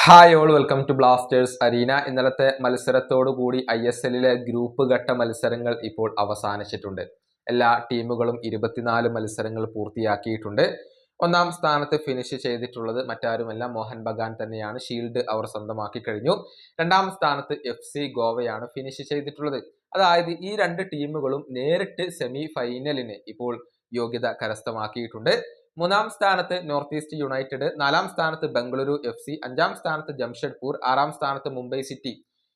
Hi all welcome to Blasters arena. ഇന്നലത്തെ മത്സരത്തോടു കൂടി ISLലെ ഗ്രൂപ്പ് ഘട്ട മത്സരങ്ങൾ ഇപ്പോൾ അവസാനിച്ചിട്ടുണ്ട്. എല്ലാ ടീമുകളും 24 മത്സരങ്ങൾ പൂർത്തിയാക്കിയിട്ടുണ്ട്. ഒന്നാം സ്ഥാനത്ത് ഫിനിഷ് ചെയ്തിട്ടുള്ളത് മറ്റാരുമല്ല, മോഹൻ ബഗാൻ തന്നെയാണ്. ഷീൽഡ് അവർ സ്വന്തമാക്കി കഴിഞ്ഞു. രണ്ടാം സ്ഥാനത്ത് FC ഗോവയാണ് ഫിനിഷ് ചെയ്തിട്ടുള്ളത്. അതായത് ഈ രണ്ട് ടീമുകളും നേരിട്ട് സെമി ഫൈനലിന് ഇപ്പോൾ യോഗ്യത കരസ്ഥമാക്കിയിട്ടുണ്ട്. മൂന്നാം സ്ഥാനത്ത് നോർത്ത് ഈസ്റ്റ് യുണൈറ്റഡ്, നാലാം സ്ഥാനത്ത് ബംഗളൂരു FC, അഞ്ചാം സ്ഥാനത്ത് ജംഷഡ്പൂർ, ആറാം സ്ഥാനത്ത് മുംബൈ സിറ്റി.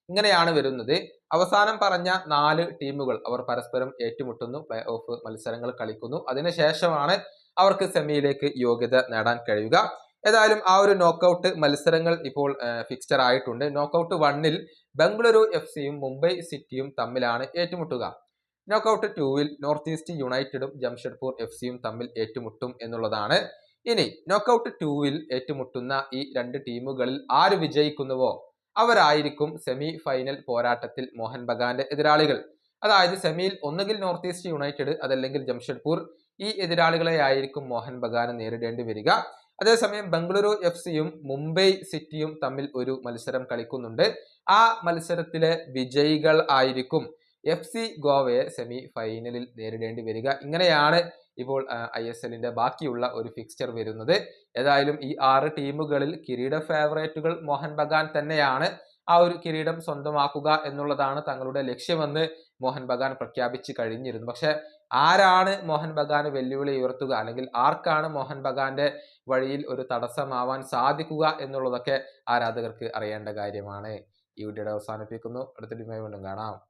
ഇങ്ങനെയാണ് വരുന്നത്. അവസാനം പറഞ്ഞ 4 ടീമുകൾ അവർ പരസ്പരം ഏറ്റുമുട്ടുന്നു, പ്ലേ ഓഫ് മത്സരങ്ങൾ കളിക്കുന്നു. അതിനുശേഷമാണ് അവർക്ക് സെമിയിലേക്ക് യോഗ്യത നേടാൻ കഴിയുക. ഏതായാലും ആ ഒരു നോക്കൌട്ട് മത്സരങ്ങൾ ഇപ്പോൾ ഫിക്സ്ചർ ആയിട്ടുണ്ട്. നോക്കൌട്ട് 1-ൽ ബംഗളൂരു FCയും മുംബൈ സിറ്റിയും തമ്മിലാണ് ഏറ്റുമുട്ടുക. നോക്കൌട്ട് 2-ൽ നോർത്ത് ഈസ്റ്റ് യുണൈറ്റഡും ജംഷഡ്പൂർ FCയും തമ്മിൽ ഏറ്റുമുട്ടും എന്നുള്ളതാണ്. ഇനി നോക്കൌട്ട് 2-ൽ ഏറ്റുമുട്ടുന്ന ഈ രണ്ട് ടീമുകളിൽ ആര് വിജയിക്കുന്നുവോ അവരായിരിക്കും സെമി ഫൈനൽ പോരാട്ടത്തിൽ മോഹൻ ബഗാന്റെ എതിരാളികൾ. അതായത് സെമിയിൽ ഒന്നുകിൽ നോർത്ത് ഈസ്റ്റ് യുണൈറ്റഡ് അതല്ലെങ്കിൽ ജംഷഡ്പൂർ, ഈ എതിരാളികളെ ആയിരിക്കും മോഹൻ ബഗാന് നേരിടേണ്ടി വരിക. അതേസമയം ബംഗളൂരു FCയും മുംബൈ സിറ്റിയും തമ്മിൽ ഒരു മത്സരം കളിക്കുന്നുണ്ട്. ആ മത്സരത്തിലെ വിജയികൾ ആയിരിക്കും FC ഗോവയെ സെമി ഫൈനലിൽ നേരിടേണ്ടി വരിക. ഇങ്ങനെയാണ് ഇപ്പോൾ ISLന്റെ ബാക്കിയുള്ള ഒരു ഫിക്സ്ചർ വരുന്നത്. ഏതായാലും ഈ 6 ടീമുകളിൽ കിരീട ഫേവറേറ്റുകൾ മോഹൻ ബഗാൻ തന്നെയാണ്. ആ ഒരു കിരീടം സ്വന്തമാക്കുക എന്നുള്ളതാണ് തങ്ങളുടെ ലക്ഷ്യമെന്ന് മോഹൻ ബഗാൻ പ്രഖ്യാപിച്ചു കഴിഞ്ഞിരുന്നു. പക്ഷെ ആരാണ് മോഹൻ ബഗാന് വെല്ലുവിളി ഉയർത്തുക, അല്ലെങ്കിൽ ആർക്കാണ് മോഹൻ ബഗാന്റെ വഴിയിൽ ഒരു തടസ്സമാവാൻ സാധിക്കുക എന്നുള്ളതൊക്കെ ആരാധകർക്ക് അറിയേണ്ട കാര്യമാണ്. ഈ വീഡിയോയുടെ അവസാനിപ്പിക്കുന്നു. അടുത്ത ടീമായി വീണ്ടും കാണാം.